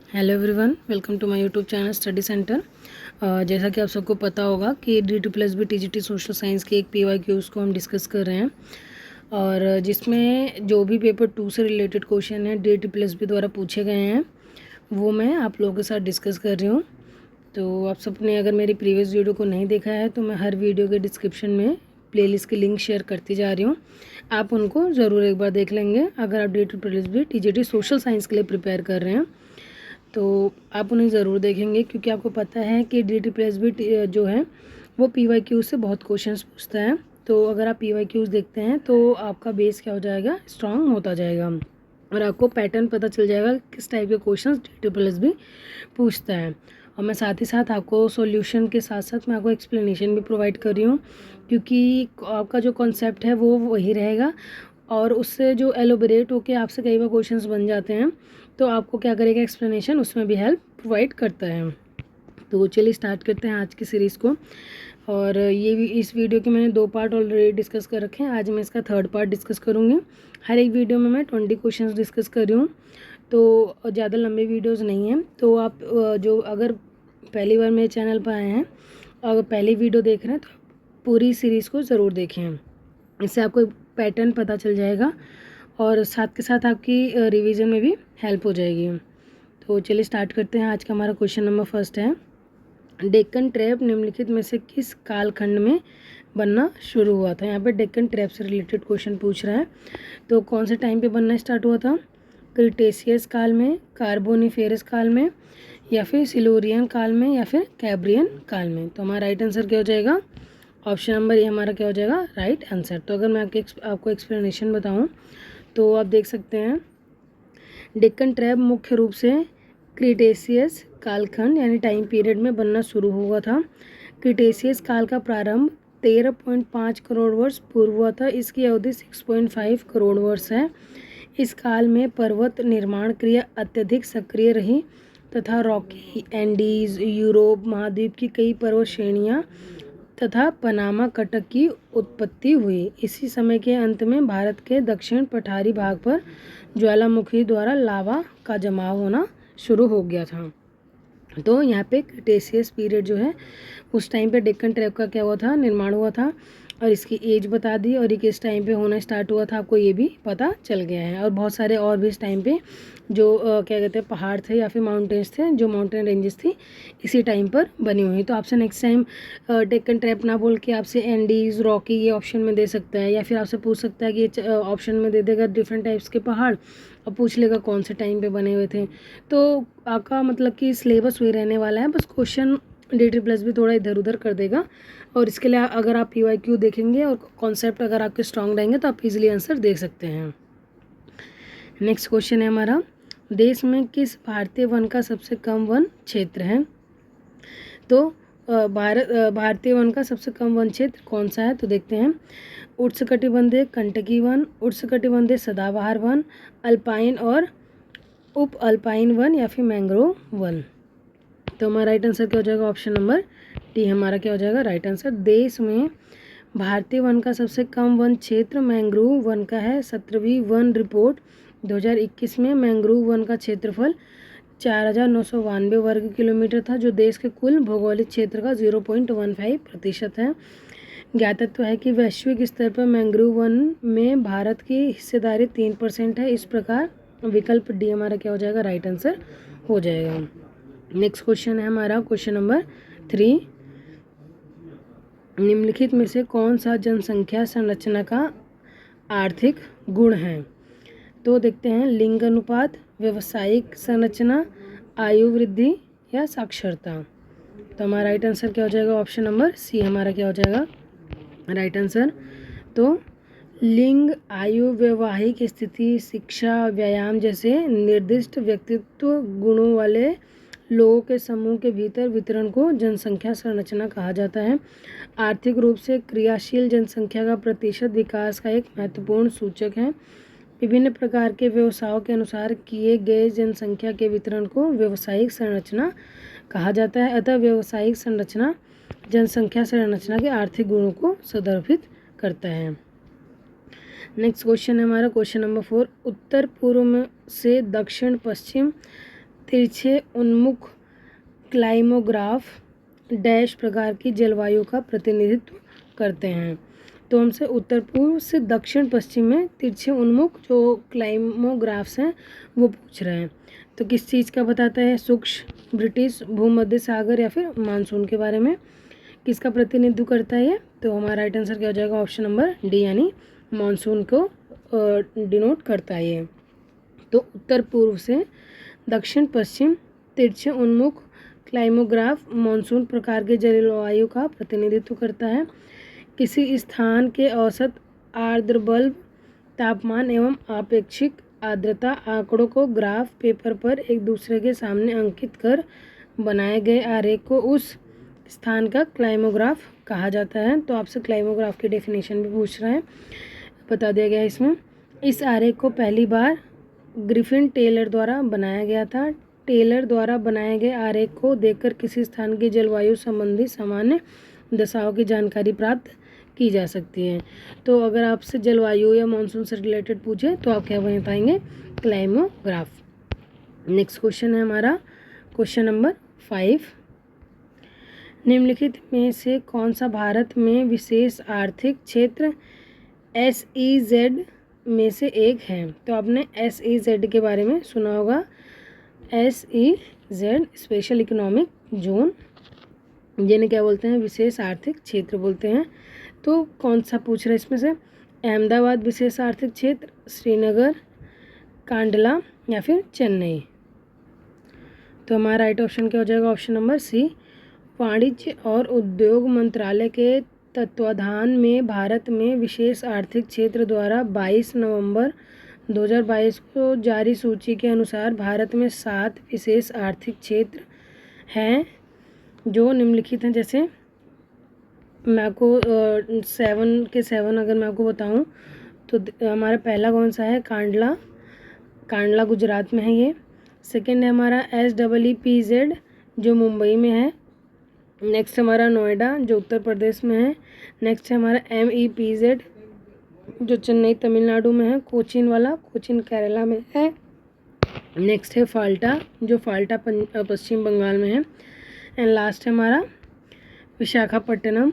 Hello everyone, welcome to my YouTube channel study centre. जैसा कि आप सबको पता होगा कि DT+B TGT सोशल साइंस के एक PYQs को हम डिस्कस कर रहे हैं और जिसमें जो भी पेपर 2 से रिलेटेड क्वेश्चन है DT+B द्वारा पूछे गए हैं वो मैं आप लोगों के साथ डिस्कस कर रही हूँ। तो आप सबने अगर मेरी प्रीवियस वीडियो को नहीं देखा है तो मैं हर वीडियो के डिस्क्रिप्शन में प्लेलिस्ट की लिंक शेयर करती जा रही हूँ, आप उनको ज़रूर एक बार देख लेंगे अगर आप DT+B TGT सोशल साइंस के लिए प्रिपेयर कर रहे हैं तो आप उन्हें ज़रूर देखेंगे, क्योंकि आपको पता है कि DT+B जो है वो PYQ से बहुत क्वेश्चंस पूछता है। तो अगर आप PYQs देखते हैं तो आपका बेस क्या हो जाएगा, स्ट्रांग होता जाएगा और आपको पैटर्न पता चल जाएगा किस टाइप के क्वेश्चंस DT+B पूछता है। और मैं साथ ही साथ आपको सॉल्यूशन के साथ साथ मैं आपको एक्सप्लेनेशन भी प्रोवाइड कर रही हूँ, क्योंकि आपका जो कॉन्सेप्ट है वो वही रहेगा और उससे जो एलोबरेट होके आपसे कई बार क्वेश्चंस बन जाते हैं तो आपको क्या करेगा, एक्सप्लेनेशन उसमें भी हेल्प प्रोवाइड करता है। तो चलिए स्टार्ट करते हैं आज की सीरीज़ को। और ये भी इस वीडियो के मैंने 2 पार्ट ऑलरेडी डिस्कस कर रखे हैं, आज मैं इसका 3rd पार्ट डिस्कस करूँगी। हर एक वीडियो में मैं 20 क्वेश्चंस डिस्कस कर रही हूँ, तो ज़्यादा लंबे वीडियोज़ नहीं हैं। तो आप जो अगर पहली बार मेरे चैनल पर आए हैं, अगर पहली वीडियो देख रहे हैं तो पूरी सीरीज़ को ज़रूर देखें, इससे आपको पैटर्न पता चल जाएगा और साथ के साथ आपकी रिवीजन में भी हेल्प हो जाएगी। तो चलिए स्टार्ट करते हैं। आज का हमारा क्वेश्चन नंबर 1 है, डेक्कन ट्रैप निम्नलिखित में से किस कालखंड में बनना शुरू हुआ था। यहाँ पे डेक्कन ट्रैप से रिलेटेड क्वेश्चन पूछ रहा है, तो कौन से टाइम पे बनना स्टार्ट हुआ था, क्रिटेशियस काल में, कार्बोनिफेरस काल में, या फिर सिल्यूरियन काल में, या फिर कैब्रियन काल में। तो हमारा राइट आंसर क्या हो जाएगा, ऑप्शन नंबर ए हमारा क्या हो जाएगा, राइट आंसर। तो अगर मैं आपको एक्सप्लेनेशन बताऊं तो आप देख सकते हैं, डेक्कन ट्रैप मुख्य रूप से क्रिटेशियस कालखंड यानी टाइम पीरियड में बनना शुरू हुआ था। क्रिटेशियस काल का प्रारंभ 13.5 करोड़ वर्ष पूर्व हुआ था। इसकी अवधि 6.5 करोड़ वर्ष है। इस काल में पर्वत निर्माण क्रिया अत्यधिक सक्रिय रही तथा रॉकी, एंडीज, यूरोप महाद्वीप की कई पर्वत श्रेणियाँ तथा पनामा कटक की उत्पत्ति हुई। इसी समय के अंत में भारत के दक्षिण पठारी भाग पर ज्वालामुखी द्वारा लावा का जमाव होना शुरू हो गया था। तो यहाँ पे क्रिटेशियस पीरियड जो है उस टाइम पे डेक्कन ट्रैप का क्या हुआ था, निर्माण हुआ था और इसकी एज बता दी और ये किस टाइम पे होना स्टार्ट हुआ था आपको ये भी पता चल गया है। और बहुत सारे और भी इस टाइम पे जो क्या कहते हैं पहाड़ थे या फिर माउंटेन्स थे, जो माउंटेन रेंजेस थी इसी टाइम पर बनी हुई। तो आपसे नेक्स्ट टाइम डेक्कन ट्रैप ना बोल के आपसे एंडीज, रॉकी ये ऑप्शन में दे सकता है, या फिर आपसे पूछ सकता है कि ये ऑप्शन में दे देगा डिफरेंट टाइप्स के पहाड़ और पूछ लेगा कौन से टाइम पे बने हुए थे। तो आपका मतलब कि सिलेबस वही रहने वाला है, बस क्वेश्चन DT+B थोड़ा इधर उधर कर देगा। और इसके लिए अगर आप PYQ देखेंगे और कॉन्सेप्ट अगर आपके स्ट्रांग रहेंगे तो आप इजीली आंसर देख सकते हैं। नेक्स्ट क्वेश्चन है हमारा, देश में किस भारतीय वन का सबसे कम वन क्षेत्र है। तो भारतीय वन का सबसे कम वन क्षेत्र कौन सा है, तो देखते हैं, उष्णकटिबंधीय कंटकी वन, उष्णकटिबंधीय सदाबहार वन, अल्पाइन और उप अल्पाइन वन, या फिर मैंग्रोव वन। तो हमारा राइट आंसर क्या हो जाएगा, ऑप्शन नंबर डी हमारा क्या हो जाएगा, राइट आंसर। देश में भारतीय वन का सबसे कम वन क्षेत्र मैंग्रोव वन का है। 17वीं वन रिपोर्ट 2021 में मैंग्रोव वन का क्षेत्रफल 4,992 वर्ग किलोमीटर था, जो देश के कुल भौगोलिक क्षेत्र का 0.15% है। ज्ञातत्व है कि वैश्विक स्तर पर मैंग्रोव वन में भारत की हिस्सेदारी 3% है। इस प्रकार विकल्प डी हमारा क्या हो जाएगा, राइट आंसर हो जाएगा। नेक्स्ट क्वेश्चन है हमारा क्वेश्चन नंबर 3, निम्नलिखित में से कौन सा जनसंख्या संरचना का आर्थिक गुण है। तो देखते हैं, लिंग अनुपात, व्यवसायिक संरचना, आयु वृद्धि या साक्षरता। तो हमारा राइट आंसर क्या हो जाएगा, ऑप्शन नंबर सी हमारा क्या हो जाएगा, राइट आंसर। तो लिंग, आयु, वैवाहिक स्थिति, शिक्षा, व्यायाम जैसे निर्दिष्ट व्यक्तित्व गुणों वाले लोगों के समूह के भीतर वितरण को जनसंख्या संरचना कहा जाता है। आर्थिक रूप से क्रियाशील जनसंख्या का प्रतिशत विकास का एक महत्वपूर्ण सूचक है। विभिन्न प्रकार के व्यवसायों के अनुसार किए गए जनसंख्या के वितरण को व्यवसायिक संरचना कहा जाता है। अतः व्यवसायिक संरचना जनसंख्या संरचना के आर्थिक गुणों को संदर्भित करता है। नेक्स्ट क्वेश्चन है हमारा क्वेश्चन नंबर 4, उत्तर पूर्व से दक्षिण पश्चिम तिरछे उन्मुख क्लाइमोग्राफ डैश प्रकार की जलवायु का प्रतिनिधित्व करते हैं। तो हमसे उत्तर पूर्व से दक्षिण पश्चिम में तिरछे उन्मुख जो क्लाइमोग्राफ्स हैं वो पूछ रहे हैं। तो किस चीज़ का बताता है? शुष्क, ब्रिटिश, भूमध्य सागर या फिर मानसून के बारे में किसका प्रतिनिधित्व करता है ये? तो हमारा राइट आंसर क्या हो जाएगा? ऑप्शन नंबर डी, यानी मानसून को डिनोट करता है ये। तो उत्तर पूर्व से दक्षिण पश्चिम तिरछे उन्मुख क्लाइमोग्राफ मानसून प्रकार के जलवायु का प्रतिनिधित्व करता है। किसी स्थान के औसत आर्द्र बल्ब तापमान एवं आपेक्षिक आर्द्रता आंकड़ों को ग्राफ पेपर पर एक दूसरे के सामने अंकित कर बनाए गए आरेख को उस स्थान का क्लाइमोग्राफ कहा जाता है। तो आपसे क्लाइमोग्राफ की डेफिनेशन भी पूछ रहे हैं, बता दिया गया है इसमें। इस आरेख को पहली बार ग्रिफिन टेलर द्वारा बनाया गया था। टेलर द्वारा बनाए गए आरेख को देखकर किसी स्थान की जलवायु संबंधी सामान्य दशाओं की जानकारी प्राप्त की जा सकती है। तो अगर आपसे जलवायु या मानसून से रिलेटेड पूछे तो आप क्या बताएंगे? क्लाइमोग्राफ। नेक्स्ट क्वेश्चन है हमारा क्वेश्चन नंबर 5। निम्नलिखित में से कौन सा भारत में विशेष आर्थिक क्षेत्र SEZ में से एक है? तो आपने SEZ के बारे में सुना होगा। SEZ स्पेशल इकोनॉमिक जोन, जिन्हें क्या बोलते हैं? विशेष आर्थिक क्षेत्र बोलते हैं। तो कौन सा पूछ रहा है इसमें से? अहमदाबाद विशेष आर्थिक क्षेत्र, श्रीनगर, कांडला या फिर चेन्नई? तो हमारा राइट ऑप्शन क्या हो जाएगा? Option number C. वाणिज्य और उद्योग मंत्रालय के तत्वाधान में भारत में विशेष आर्थिक क्षेत्र द्वारा 22 नवंबर 2022 को जारी सूची के अनुसार भारत में 7 विशेष आर्थिक क्षेत्र हैं जो निम्नलिखित हैं। जैसे मैं आपको 7 के 7 अगर मैं आपको बताऊं तो हमारा पहला कौन सा है? कांडला। कांडला गुजरात में है ये। सेकंड है हमारा SEEPZ जो मुंबई में है। नेक्स्ट हमारा नोएडा जो उत्तर प्रदेश में है। नेक्स्ट है हमारा MEPZ जो चेन्नई तमिलनाडु में है। कोचीन वाला कोचीन केरला में है। नेक्स्ट है फाल्टा जो फाल्टा पश्चिम बंगाल में है। एंड लास्ट है हमारा विशाखापट्टनम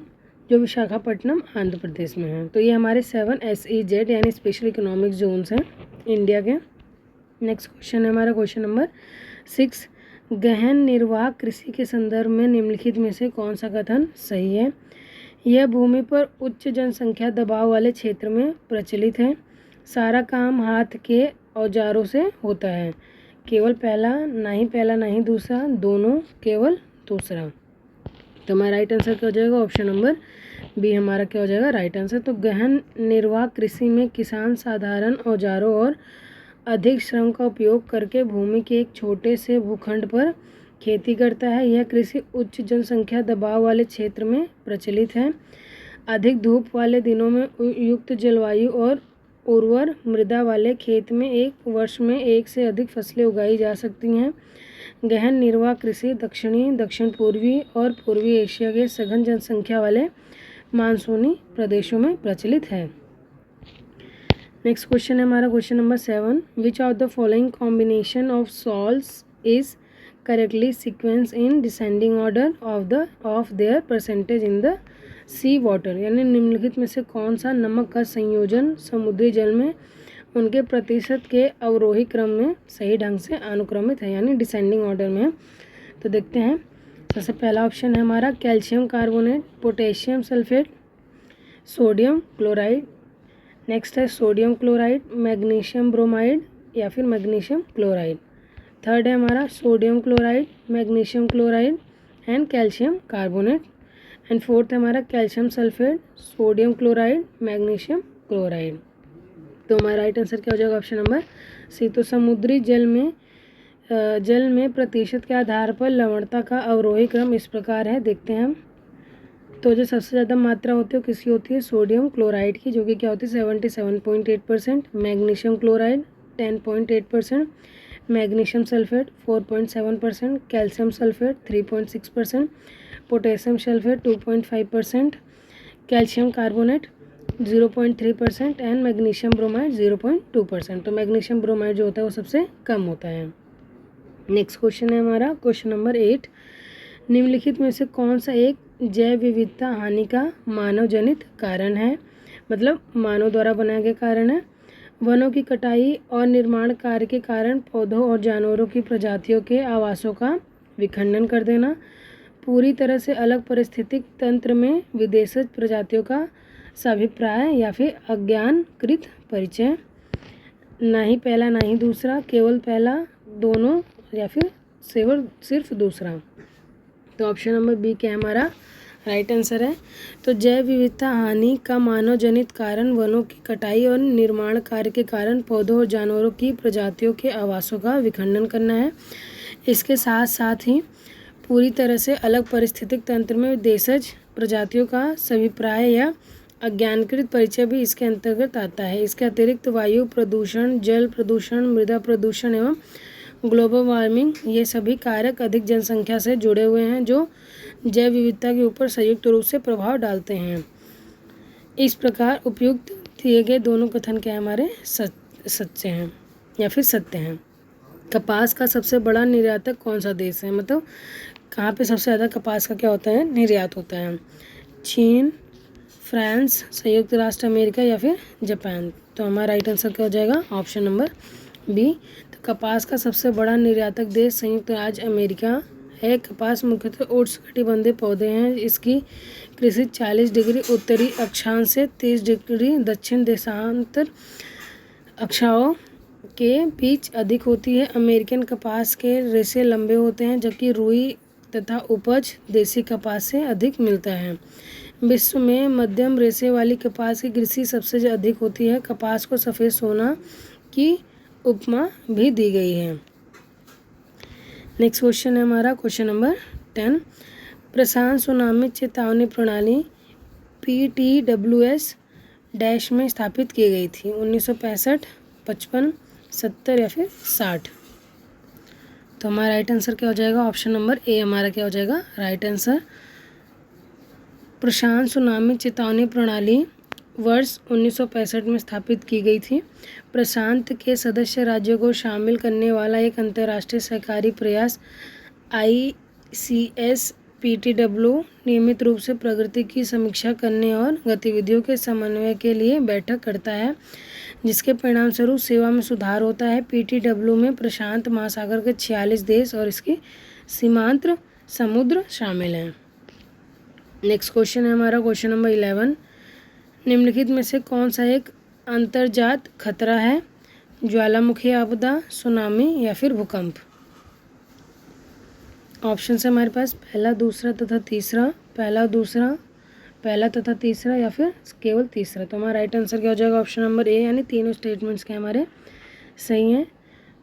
जो विशाखापट्टनम आंध्र प्रदेश में है। तो ये हमारे 7 SEZ यानी स्पेशल इकोनॉमिक जोन्स हैं इंडिया के। नेक्स्ट क्वेश्चन है हमारा क्वेश्चन नंबर 6। गहन निर्वाह कृषि के संदर्भ में निम्नलिखित में से कौन सा कथन सही है? यह भूमि पर उच्च जनसंख्या दबाव वाले क्षेत्र में प्रचलित है। सारा काम हाथ के औजारों से होता है। केवल पहला, ना ही दूसरा, दोनों, केवल दूसरा। तो हमारा राइट आंसर क्या हो जाएगा? ऑप्शन नंबर बी हमारा क्या हो जाएगा? Right answer. तो गहन निर्वाह कृषि में किसान साधारण औजारों और अधिक श्रम का उपयोग करके भूमि के एक छोटे से भूखंड पर खेती करता है। यह कृषि उच्च जनसंख्या दबाव वाले क्षेत्र में प्रचलित है। अधिक धूप वाले दिनों में युक्त जलवायु और उर्वर मृदा वाले खेत में एक वर्ष में एक से अधिक फसलें उगाई जा सकती हैं। गहन निर्वाह कृषि दक्षिणी, दक्षिण पूर्वी और पूर्वी एशिया के सघन जनसंख्या वाले मानसूनी प्रदेशों में प्रचलित है। नेक्स्ट क्वेश्चन है हमारा question number 7। Which of the following combination of salts is correctly sequence in descending order of their percentage in the sea water? यानी निम्नलिखित में से कौन सा नमक का संयोजन समुद्री जल में उनके प्रतिशत के अवरोही क्रम में सही ढंग से अनुक्रमित है, यानी डिसेंडिंग ऑर्डर में है? तो देखते हैं। सबसे पहला ऑप्शन है हमारा calcium carbonate, potassium sulphate, sodium chloride. Next है सोडियम क्लोराइड, मैग्नीशियम ब्रोमाइड या फिर मैग्नीशियम क्लोराइड। थर्ड है हमारा sodium chloride, magnesium chloride and calcium carbonate. And fourth है हमारा calcium sulphate, sodium chloride, magnesium chloride. तो हमारा राइट आंसर क्या हो जाएगा? Option number C. तो समुद्री जल में प्रतिशत के आधार पर लवणता का अवरोही क्रम इस प्रकार है, देखते हैं हम। तो जो सबसे ज़्यादा मात्रा होती है वो किसकी होती है? सोडियम क्लोराइड की, जो कि क्या होती है 77.8%, magnesium chloride 10.8%, magnesium sulphate 4.7%, calcium sulphate 3.6%, potassium sulphate 2.5%, calcium carbonate 0.3% and magnesium bromide 0.2%। तो मैग्नीशियम ब्रोमाइड जो होता है वो सबसे कम होता है। नेक्स्ट क्वेश्चन है हमारा क्वेश्चन नंबर 8। निम्नलिखित में से कौन सा एक जैव विविधता हानि का मानव जनित कारण है, मतलब मानव द्वारा बनाया गया कारण है। वनों की कटाई और निर्माण कार्य के कारण पौधों और जानवरों की प्रजातियों के आवासों का विखंडन कर देना, पूरी तरह से अलग पारिस्थितिक तंत्र में विदेशित प्रजातियों का साभिप्राय या फिर अज्ञानकृत परिचय। ना ही पहला ना ही दूसरा, केवल पहला, दोनों या फिर सिर्फ दूसरा। तो ऑप्शन नंबर बी क्या है हमारा राइट आंसर है। तो जैव विविधता हानि का मानव जनित कारण वनों की कटाई और निर्माण कार्य के कारण पौधों और जानवरों की प्रजातियों के आवासों का विखंडन करना है। इसके साथ साथ ही पूरी तरह से अलग पारिस्थितिक तंत्र में देशज प्रजातियों का सभिप्राय या अज्ञानकृत परिचय भी इसके अंतर्गत आता है। इसके अतिरिक्त वायु प्रदूषण, जल प्रदूषण, मृदा प्रदूषण एवं ग्लोबल वार्मिंग, ये सभी कारक अधिक जनसंख्या से जुड़े हुए हैं जो जैव विविधता के ऊपर संयुक्त रूप से प्रभाव डालते हैं। इस प्रकार उपयुक्त दिए गए दोनों कथन क्या हमारे सच्चे हैं या फिर सत्य हैं। कपास का सबसे बड़ा निर्यातक कौन सा देश है, मतलब कहाँ पे सबसे ज़्यादा कपास का क्या होता है, निर्यात होता है। चीन, फ्रांस, संयुक्त राष्ट्र अमेरिका या फिर जापान। तो हमारा राइट आंसर क्या हो जाएगा ऑप्शन नंबर बी। तो कपास का सबसे बड़ा निर्यातक देश संयुक्त राज्य अमेरिका है। कपास मुख्यतः उष्णकटिबंधीय पौधे हैं। इसकी कृषि 40 डिग्री उत्तरी अक्षांश से 30 डिग्री दक्षिण देशांतर अक्षाओं के बीच अधिक होती है। अमेरिकन कपास के रेशे लंबे होते हैं जबकि रुई तथा उपज देसी कपास से अधिक मिलता है। विश्व में मध्यम रेशे वाली कपास की कृषि सबसे अधिक होती है। कपास को सफ़ेद सोना की उपमा भी दी गई है। नेक्स्ट क्वेश्चन है हमारा क्वेश्चन नंबर 10। प्रशांत सुनामी चेतावनी प्रणाली PTWS डैश में स्थापित की गई थी, 1965, 55, 70 या फिर 60। तो हमारा राइट आंसर क्या हो जाएगा ऑप्शन नंबर ए हमारा क्या हो जाएगा राइट आंसर। प्रशांत सुनामी चेतावनी प्रणाली वर्ष 1965 में स्थापित की गई थी। प्रशांत के सदस्य राज्यों को शामिल करने वाला एक अंतर्राष्ट्रीय सहकारी प्रयास ICS PTW नियमित रूप से प्रगति की समीक्षा करने और गतिविधियों के समन्वय के लिए बैठक करता है, जिसके परिणामस्वरूप सेवा में सुधार होता है। PTW में प्रशांत महासागर के 46 देश और इसकी सीमांत समुद्र शामिल हैं। नेक्स्ट क्वेश्चन है हमारा क्वेश्चन नंबर 11। निम्नलिखित में से कौन सा एक अंतर्जात खतरा है, ज्वालामुखी आपदा, सुनामी या फिर भूकंप। ऑप्शन है हमारे पास पहला, दूसरा तथा तीसरा, पहला तथा तीसरा या फिर केवल तीसरा। तो हमारा राइट आंसर क्या हो जाएगा ऑप्शन नंबर ए, यानी तीनों स्टेटमेंट्स के हमारे सही हैं।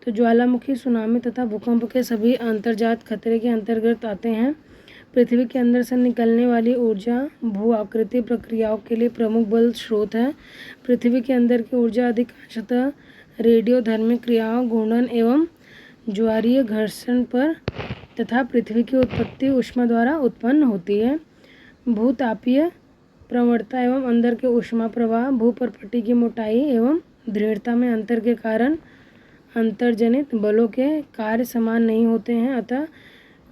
तो ज्वालामुखी, सुनामी तथा भूकंप के सभी अंतर्जात खतरे के अंतर्गत आते हैं। पृथ्वी के अंदर से निकलने वाली ऊर्जा भू आकृति प्रक्रियाओं के लिए प्रमुख बल स्रोत है। पृथ्वी के अंदर की ऊर्जा अधिकांशतः रेडियोधर्मिक क्रियाओं, घूर्णन एवं ज्वारीय घर्षण पर तथा पृथ्वी की उत्पत्ति ऊष्मा द्वारा उत्पन्न होती है। भूतापीय प्रवणता एवं अंदर के ऊष्मा प्रवाह, भूपरपट्टी की मोटाई एवं दृढ़ता में अंतर के कारण अंतर्जनित बलों के कार्य समान नहीं होते हैं, अतः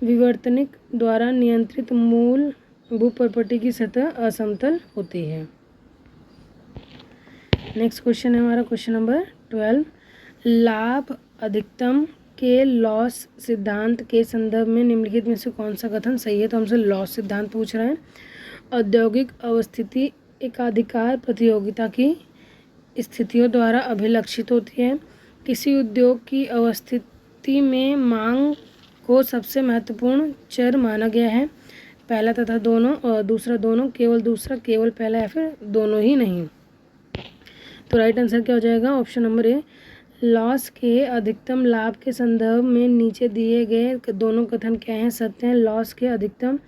विवर्तनिक द्वारा नियंत्रित मूल भूपरपट्टी की सतह असमतल होती है। नेक्स्ट क्वेश्चन है हमारा क्वेश्चन नंबर 12। लाभ अधिकतम के लॉस सिद्धांत के संदर्भ में निम्नलिखित में से कौन सा कथन सही है। तो हमसे लॉस सिद्धांत पूछ रहे हैं। औद्योगिक अवस्थिति एकाधिकार प्रतियोगिता की स्थितियों द्वारा अभिलक्षित होती है। किसी उद्योग की अवस्थिति में मांग को सबसे महत्वपूर्ण चर माना गया है। पहला तथा दोनों और दूसरा दोनों, केवल दूसरा, केवल पहला या फिर दोनों ही नहीं। तो राइट आंसर क्या हो जाएगा ऑप्शन नंबर ए। लॉस के अधिकतम लाभ के संदर्भ में नीचे दिए गए दोनों कथन क्या हैं, सत्य हैं। लॉस के अधिकतम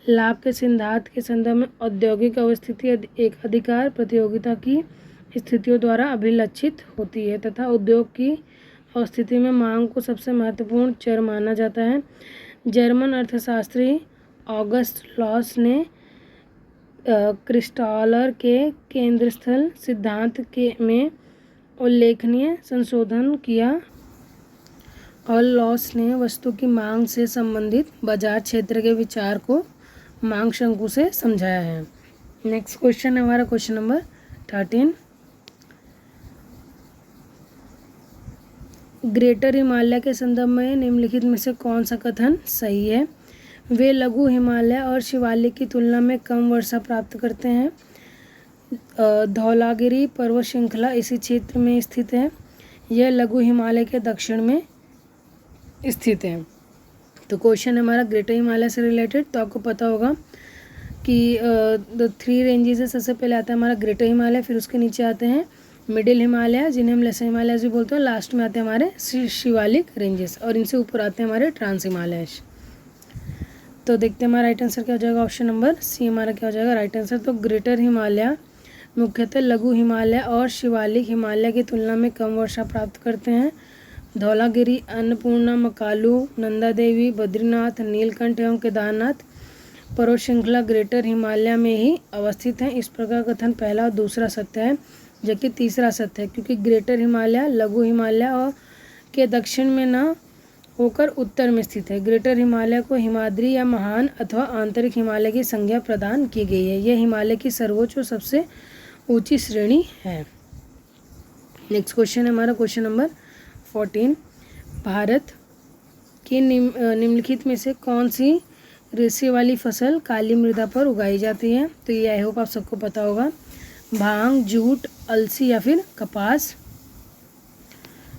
लाभ के सिद्धांत के संदर्भ में औद्योगिक अवस्थिति एक अधिकार प्रतियोगिता की स्थितियों द्वारा अभिलक्षित होती है तथा उद्योग की अवस्थिति में मांग को सबसे महत्वपूर्ण चर माना जाता है। जर्मन अर्थशास्त्री ऑगस्ट लॉस ने क्रिस्टॉलर के केंद्रस्थल सिद्धांत में उल्लेखनीय संशोधन किया और लॉस ने वस्तु की मांग से संबंधित बाजार क्षेत्र के विचार को मांग शंकु से समझाया है। नेक्स्ट क्वेश्चन है हमारा क्वेश्चन नंबर 13। ग्रेटर हिमालय के संदर्भ में निम्नलिखित में से कौन सा कथन सही है? वे लघु हिमालय और शिवालिक की तुलना में कम वर्षा प्राप्त करते हैं। धौलागिरी पर्वत श्रृंखला इसी क्षेत्र में स्थित है। यह लघु हिमालय के दक्षिण में स्थित है। तो क्वेश्चन हमारा ग्रेटर हिमालय से रिलेटेड। तो आपको पता होगा कि द 3 रेंजेस है। सबसे पहले आता है हमारा ग्रेटर हिमालय, फिर उसके नीचे आते हैं मिडिल हिमालय जिन्हें हम लेसर हिमालय भी बोलते हैं, लास्ट में आते हैं हमारे शिवालिक रेंजेस और इनसे ऊपर आते हैं हमारे ट्रांस हिमालय। तो देखते हैं हमारा राइट आंसर क्या हो जाएगा। ऑप्शन नंबर सी हमारा क्या हो जाएगा राइट आंसर। तो ग्रेटर हिमालय मुख्यतः लघु हिमालय और शिवालिक हिमालय की तुलना में कम वर्षा प्राप्त करते हैं। धौलागिरी, अन्नपूर्णा, मकालू, नंदा देवी, बद्रीनाथ, नीलकंठ एवं केदारनाथ पर्वत श्रृंखला ग्रेटर हिमालय में ही अवस्थित हैं। इस प्रकार कथन पहला और दूसरा सत्य है, जबकि तीसरा सत्य है, क्योंकि ग्रेटर हिमालय लघु हिमालय और के दक्षिण में न होकर उत्तर में स्थित है। ग्रेटर हिमालय को हिमाद्री या महान अथवा आंतरिक हिमालय की संज्ञा प्रदान की गई है। यह हिमालय की सर्वोच्च और सबसे ऊंची श्रेणी है। नेक्स्ट क्वेश्चन है हमारा क्वेश्चन नंबर 14। भारत की निम्नलिखित में से कौन सी रेशे वाली फसल काली मृदा पर उगाई जाती है? तो ये आई होप आप सबको पता होगा। भांग, जूट, अलसी या फिर कपास।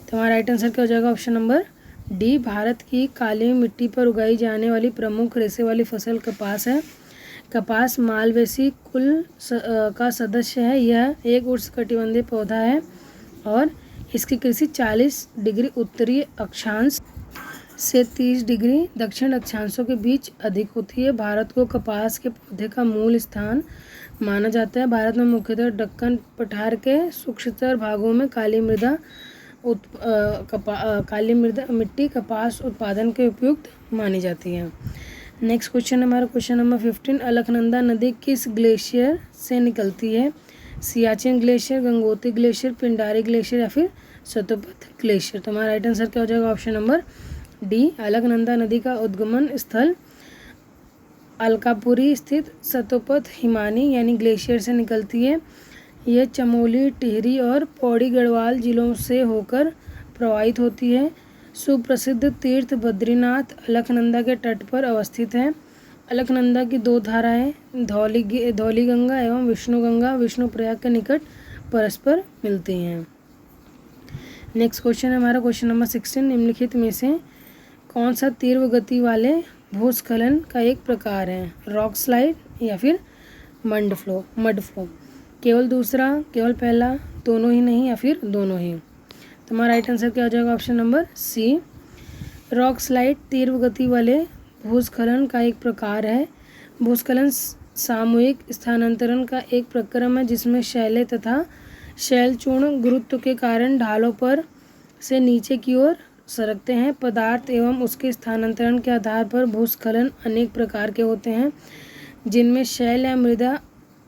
तो हमारा राइट आंसर क्या हो जाएगा? Option number D. भारत की काली मिट्टी पर उगाई जाने वाली प्रमुख रेशे वाली फसल कपास है। कपास मालवेसी कुल का सदस्य है। यह एक उष्णकटिबंधीय पौधा है और इसकी कृषि 40 डिग्री उत्तरी अक्षांश से 30 डिग्री दक्षिण अक्षांशों के बीच अधिक होती है। भारत को कपास के पौधे का मूल स्थान माना जाता है। भारत में मुख्यतः दक्कन पठार के शुष्कतर भागों में काली मृदा मिट्टी कपास उत्पादन के उपयुक्त मानी जाती है। नेक्स्ट क्वेश्चन हमारा क्वेश्चन नंबर 15। अलकनंदा नदी किस ग्लेशियर से निकलती है? Siachen glacier, Gangotri glacier, Pindari glacier या फिर सतोपथ ग्लेशियर। तो हमारा राइट आंसर क्या हो जाएगा? Option number D. अलकनंदा नदी का उद्गमन स्थल अलकापुरी स्थित सतोपथ हिमानी यानी ग्लेशियर से निकलती है। यह चमोली, टिहरी और पौड़ी गढ़वाल जिलों से होकर प्रवाहित होती है। सुप्रसिद्ध तीर्थ बद्रीनाथ अलकनंदा के तट पर अवस्थित है। अलकनंदा की 2 धाराएं धौली गंगा एवं विष्णु गंगा विष्णुप्रयाग के निकट परस्पर मिलती हैं। नेक्स्ट क्वेश्चन है हमारा क्वेश्चन नंबर 16। निम्नलिखित में से कौन सा तीव्र गति वाले भूस्खलन का एक प्रकार है? रॉक स्लाइड या फिर मड फ्लो। केवल दूसरा, केवल पहला, दोनों ही नहीं या फिर दोनों ही। तो हमारा राइट आंसर क्या हो जाएगा? Option number C. Rock slide तीव्र गति वाले भूस्खलन का एक प्रकार है। भूस्खलन सामूहिक स्थानांतरण का एक प्रक्रम है जिसमें शैलें तथा शैलचूर्ण गुरुत्व के कारण ढालों पर से नीचे की ओर सरकते हैं। पदार्थ एवं उसके स्थानांतरण के आधार पर भूस्खलन अनेक प्रकार के होते हैं, जिनमें शैल या मृदा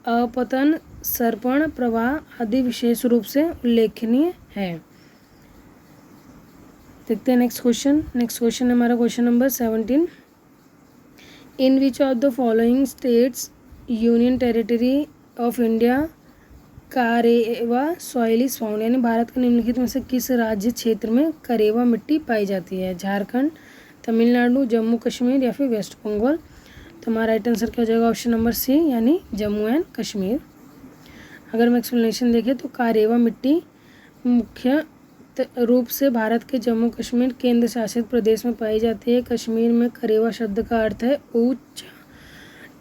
अपतन, सर्पण प्रवाह आदि विशेष रूप से उल्लेखनीय है। देखते हैं नेक्स्ट क्वेश्चन है हमारा question number 17। In which of the following states union territory of India karewa soil is found? यानी भारत के निम्नलिखित में से किस राज्य क्षेत्र में करेवा मिट्टी पाई जाती है? झारखंड, तमिलनाडु, जम्मू कश्मीर या फिर वेस्ट बंगाल। तो हमारा राइट आंसर क्या हो जाएगा? ऑप्शन नंबर सी यानी जम्मू एंड कश्मीर। अगर हम एक्सप्लेनेशन देखें तो करेवा मिट्टी मुख्य रूप से भारत के जम्मू कश्मीर केंद्र शासित प्रदेश में पाई जाती है। कश्मीर में करेवा शब्द का अर्थ है ऊंचा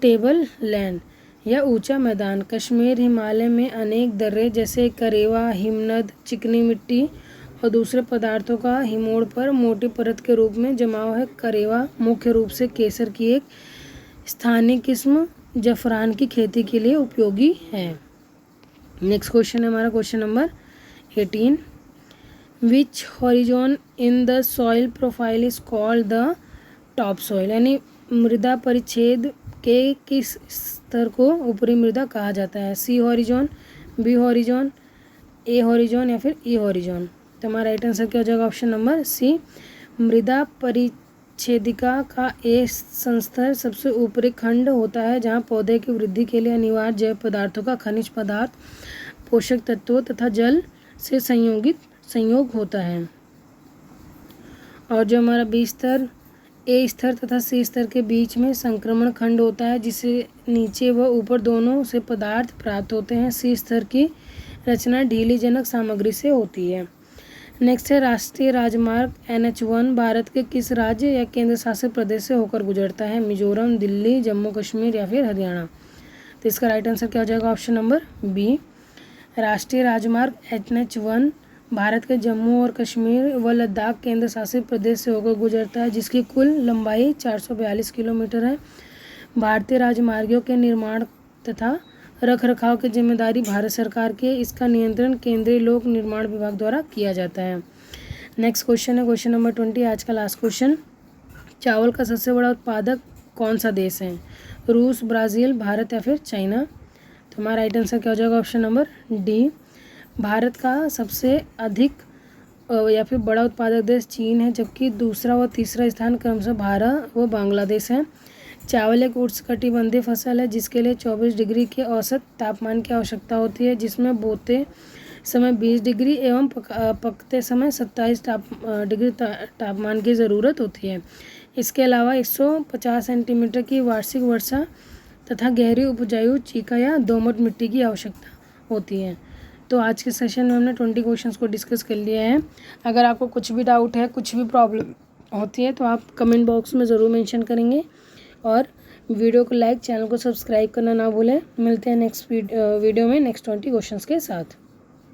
टेबल लैंड या ऊंचा मैदान। कश्मीर हिमालय में अनेक दर्रे जैसे करेवा, हिमनद, चिकनी मिट्टी और दूसरे पदार्थों का हिमोड़ पर मोटी परत के रूप में जमाव है। करेवा मुख्य रूप से केसर की एक स्थानीय किस्म जफरान की खेती के लिए उपयोगी है। नेक्स्ट क्वेश्चन है हमारा question number 18। Which horizon in the soil profile is called the top soil? यानी मृदा परिच्छेद के किस स्तर को ऊपरी मृदा कहा जाता है? सी हॉरिजॉन, बी हॉरिजॉन, ए हॉरिजॉन या फिर ई हॉरिजॉन। तो हमारा राइट आंसर क्या हो जाएगा? Option number C. मृदा परिच्छेदिका का ए संस्तर सबसे ऊपरी खंड होता है जहाँ पौधे की वृद्धि के लिए अनिवार्य जैव पदार्थों का खनिज पदार्थ, पोषक तत्वों तथा जल से संयोग होता है। और जो हमारा बी स्तर, ए स्तर तथा सी स्तर के बीच में संक्रमण खंड होता है जिसे नीचे व ऊपर दोनों से पदार्थ प्राप्त होते हैं। सी स्तर की रचना ढीली जनक सामग्री से होती है। नेक्स्ट है राष्ट्रीय राजमार्ग NH1 भारत के किस राज्य या केंद्र शासित प्रदेश से होकर गुजरता है? मिजोरम, दिल्ली, जम्मू कश्मीर या फिर हरियाणा। तो इसका राइट आंसर क्या हो जाएगा? Option number B. राष्ट्रीय राजमार्ग NH1 भारत के जम्मू और कश्मीर व लद्दाख केंद्र शासित प्रदेश से होकर गुजरता है जिसकी कुल लंबाई 442 किलोमीटर है। भारतीय राजमार्गों के निर्माण तथा रख रखाव की जिम्मेदारी भारत सरकार की है। इसका नियंत्रण केंद्रीय लोक निर्माण विभाग द्वारा किया जाता है। नेक्स्ट क्वेश्चन है क्वेश्चन नंबर 20, आज का लास्ट क्वेश्चन। चावल का सबसे बड़ा उत्पादक कौन सा देश है? रूस, ब्राज़ील, भारत या फिर चाइना। तो हमारा राइट आंसर क्या हो जाएगा? Option number D. भारत का सबसे अधिक या फिर बड़ा उत्पादक देश चीन है जबकि दूसरा व तीसरा स्थान क्रमशः भारत व बांग्लादेश है। चावल एक उष्णकटिबंधीय फसल है जिसके लिए 24 डिग्री के औसत तापमान की आवश्यकता होती है जिसमें बोते समय 20 डिग्री एवं पकते समय 27 डिग्री तापमान की ज़रूरत होती है। इसके अलावा 150 सेंटीमीटर की वार्षिक वर्षा तथा गहरी उपजाऊ चीका या दोमट मिट्टी की आवश्यकता होती है। तो आज के सेशन में हमने 20 क्वेश्चंस को डिस्कस कर लिया है। अगर आपको कुछ भी डाउट है, कुछ भी प्रॉब्लम होती है तो आप कमेंट बॉक्स में ज़रूर मेंशन करेंगे और वीडियो को लाइक, चैनल को सब्सक्राइब करना ना भूलें। मिलते हैं नेक्स्ट वीडियो में नेक्स्ट 20 क्वेश्चंस के साथ।